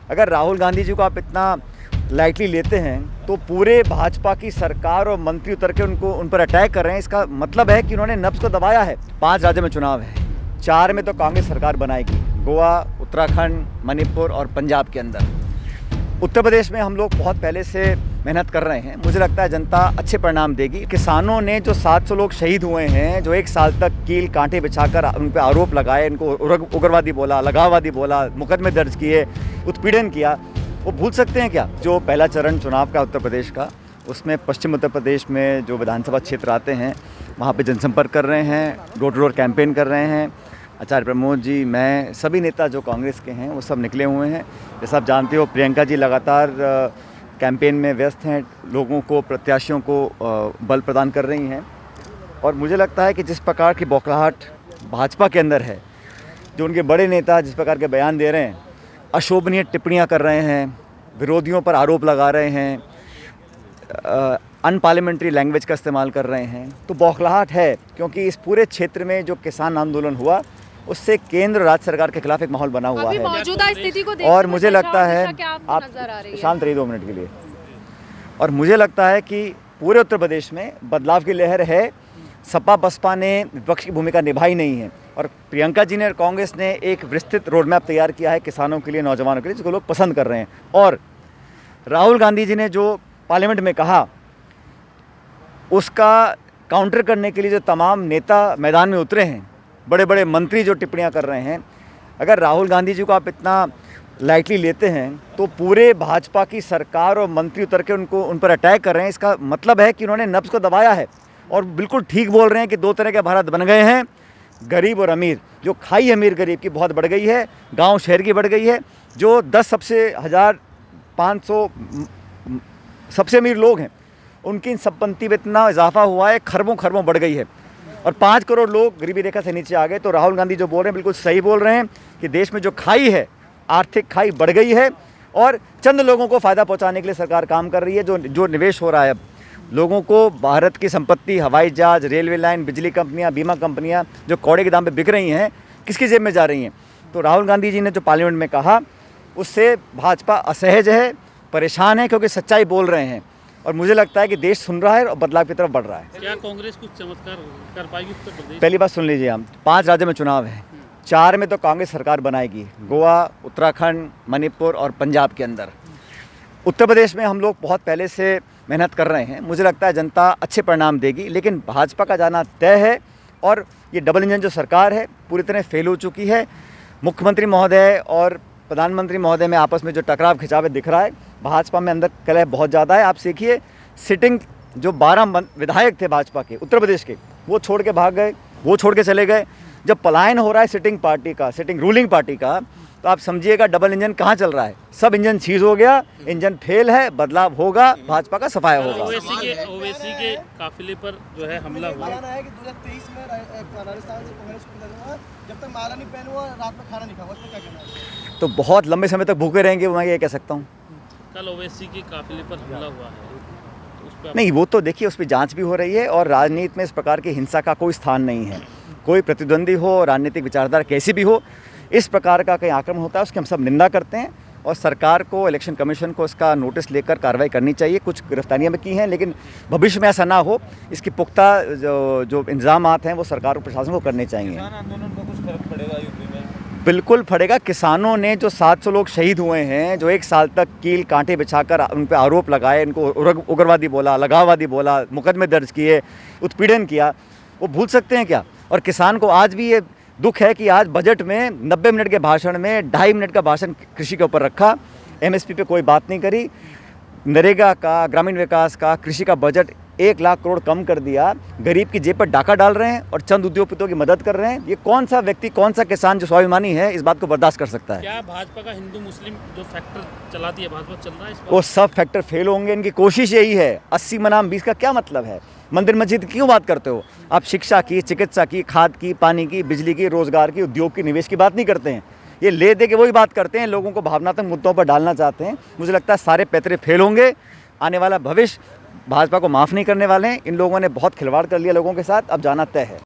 अगर राहुल गांधी जी को आप इतना लाइटली लेते हैं तो पूरे भाजपा की सरकार और मंत्री उतर के उन पर अटैक कर रहे हैं। इसका मतलब है कि उन्होंने नब्ज को दबाया है। 5 राज्यों में चुनाव है, 4 में तो कांग्रेस सरकार बनाएगी, गोवा, उत्तराखंड, मणिपुर और पंजाब के अंदर। उत्तर प्रदेश में हम लोग बहुत पहले से मेहनत कर रहे हैं। मुझे लगता है जनता अच्छे परिणाम देगी। किसानों ने जो 700 लोग शहीद हुए हैं, जो 1 साल तक कील कांटे बिछाकर उन पर आरोप लगाए, इनको उग्रवादी बोला, अलगाववादी बोला, मुकदमे दर्ज किए, उत्पीड़न किया, वो भूल सकते हैं क्या? जो पहला चरण चुनाव का उत्तर प्रदेश का, उसमें पश्चिम उत्तर प्रदेश में जो विधानसभा क्षेत्र आते हैं वहाँ पे जनसंपर्क कर रहे हैं, डोर टू डोर कैंपेन कर रहे हैं। आचार्य प्रमोद जी, मैं, सभी नेता जो कांग्रेस के हैं वो सब निकले हुए हैं। जैसा आप जानते हो, प्रियंका जी लगातार कैंपेन में व्यस्त हैं, लोगों को, प्रत्याशियों को बल प्रदान कर रही हैं। और मुझे लगता है कि जिस प्रकार की बौखलाहट भाजपा के अंदर है, जो उनके बड़े नेता जिस प्रकार के बयान दे रहे हैं, अशोभनीय टिप्पणियां कर रहे हैं, विरोधियों पर आरोप लगा रहे हैं, अनपार्लियामेंट्री लैंग्वेज का इस्तेमाल कर रहे हैं, तो बौखलाहट है। क्योंकि इस पूरे क्षेत्र में जो किसान आंदोलन हुआ, उससे केंद्र राज्य सरकार के खिलाफ एक माहौल बना हुआ है। मौजूदा स्थिति को और मुझे लगता है, आप शांत रहिए 2 मिनट के लिए। और मुझे लगता है कि पूरे उत्तर प्रदेश में बदलाव की लहर है। सपा बसपा ने विपक्ष की भूमिका निभाई नहीं है, और प्रियंका जी ने और कांग्रेस ने एक विस्तृत रोड मैप तैयार किया है किसानों के लिए, नौजवानों के लिए, जिसको लोग पसंद कर रहे हैं। और राहुल गांधी जी ने जो पार्लियामेंट में कहा, उसका काउंटर करने के लिए जो तमाम नेता मैदान में उतरे हैं, बड़े बड़े मंत्री जो टिप्पणियां कर रहे हैं, अगर राहुल गांधी जी को आप इतना लाइटली लेते हैं तो पूरे भाजपा की सरकार और मंत्री उतर के उन पर अटैक कर रहे हैं। इसका मतलब है कि उन्होंने नब्ज को दबाया है। और बिल्कुल ठीक बोल रहे हैं कि 2 तरह के भारत बन गए हैं, गरीब और अमीर। जो खाई अमीर गरीब की बहुत बढ़ गई है, गांव शहर की बढ़ गई है। जो 10 सबसे 1500 सबसे अमीर लोग हैं, उनकी संपत्ति में इतना इजाफा हुआ है, खरबों खरबों बढ़ गई है। और 5 करोड़ लोग गरीबी रेखा से नीचे आ गए। तो राहुल गांधी जो बोल रहे हैं बिल्कुल सही बोल रहे हैं कि देश में जो खाई है, आर्थिक खाई बढ़ गई है, और चंद लोगों को फ़ायदा पहुंचाने के लिए सरकार काम कर रही है। जो निवेश हो रहा है, लोगों को भारत की संपत्ति, हवाई जहाज, रेलवे लाइन, बिजली कंपनियां, बीमा कंपनियां जो कौड़े के दाम पे बिक रही हैं, किसकी जेब में जा रही हैं? तो राहुल गांधी जी ने जो पार्लियामेंट में कहा, उससे भाजपा असहज है, परेशान है, क्योंकि सच्चाई बोल रहे हैं। और मुझे लगता है कि देश सुन रहा है और बदलाव की तरफ बढ़ रहा है। क्या कांग्रेस कुछ चमत्कार कर पाएगी उत्तर प्रदेश? पहली बात सुन लीजिए, हम 5 राज्यों में चुनाव है, 4 में तो कांग्रेस सरकार बनाएगी, गोवा, उत्तराखंड, मणिपुर और पंजाब के अंदर। उत्तर प्रदेश में हम लोग बहुत पहले से मेहनत कर रहे हैं। मुझे लगता है जनता अच्छे परिणाम देगी। लेकिन भाजपा का जाना तय है, और ये डबल इंजन जो सरकार है पूरी तरह फेल हो चुकी है। मुख्यमंत्री महोदय और प्रधानमंत्री महोदय में आपस में जो टकराव खिंचाव दिख रहा है, भाजपा में अंदर कलह बहुत ज़्यादा है। आप देखिए, सिटिंग जो 12 विधायक थे भाजपा के उत्तर प्रदेश के, वो छोड़ के भाग गए, वो छोड़ के चले गए। जब पलायन हो रहा है सिटिंग पार्टी का, सिटिंग रूलिंग पार्टी का, तो आप समझिएगा डबल इंजन कहाँ चल रहा है। सब इंजन सीज हो गया, इंजन फेल है, बदलाव होगा, भाजपा का सफाया होगा। ओवैसी के काफिले पर जो है हमला हुआ है कि 2023 में राजस्थान से कांग्रेस को लगा, जब तक माला नहीं पहना हुआ, रात में खाना नहीं खाओ, उसमें क्या कहना है? तो बहुत लंबे समय तक भूखे रहेंगे, मैं ये कह सकता हूँ। कल ओवैसी के काफिले पर हमला हुआ है, तो उस पर नहीं, वो तो देखिए, उस पर जांच भी हो रही है। और राजनीति में इस प्रकार की हिंसा का कोई स्थान नहीं है। कोई प्रतिद्वंदी हो, राजनीतिक विचारधारा कैसी भी हो, इस प्रकार का कहीं आक्रमण होता है, उसकी हम सब निंदा करते हैं। और सरकार को, इलेक्शन कमीशन को इसका नोटिस लेकर कार्रवाई करनी चाहिए। कुछ गिरफ्तारियां भी की हैं, लेकिन भविष्य में ऐसा ना हो, इसकी पुख्ता जो इंतजामात हैं वो सरकार और प्रशासन को करने चाहिए। आंदोलन को कुछ फर्क पड़ेगा यूपी में? बिल्कुल पड़ेगा। किसानों ने जो 700 लोग शहीद हुए हैं, जो 1 साल तक कील कांटे बिछाकर उन पर आरोप लगाए, इनको उग्रवादी बोला, अलगाववादी बोला, मुकदमे दर्ज किए, उत्पीड़न किया, वो भूल सकते हैं क्या? और किसान को आज भी ये दुख है कि आज बजट में 90 मिनट के भाषण में 2.5 मिनट का भाषण कृषि के ऊपर रखा, एमएसपी पे कोई बात नहीं करी, नरेगा का, ग्रामीण विकास का, कृषि का बजट 1 लाख करोड़ कम कर दिया, गरीब की जेब पर डाका डाल रहे हैं और चंद उद्योगपतियों की मदद कर रहे हैं। ये कौन सा व्यक्ति, कौन सा किसान जो स्वाभिमानी है इस बात को बर्दाश्त कर सकता है? क्या भाजपा का हिंदू मुस्लिम जो फैक्टर चलाती है भाजपा, चल रहा है इस पर? वो सब फैक्टर फेल होंगे। इनकी कोशिश यही है। 80 बनाम 20 का क्या मतलब है? मंदिर मस्जिद क्यों बात करते हो आप? शिक्षा की, चिकित्सा की, खाद की, पानी की, बिजली की, रोजगार की, उद्योग की, निवेश की बात नहीं करते हैं। ये ले दे के वही बात करते हैं, लोगों को भावनात्मक मुद्दों पर डालना चाहते हैं। मुझे लगता है सारे पैतरे फेल होंगे। आने वाला भविष्य भाजपा को माफ़ नहीं करने वाले हैं। इन लोगों ने बहुत खिलवाड़ कर लिया लोगों के साथ, अब जाना तय है।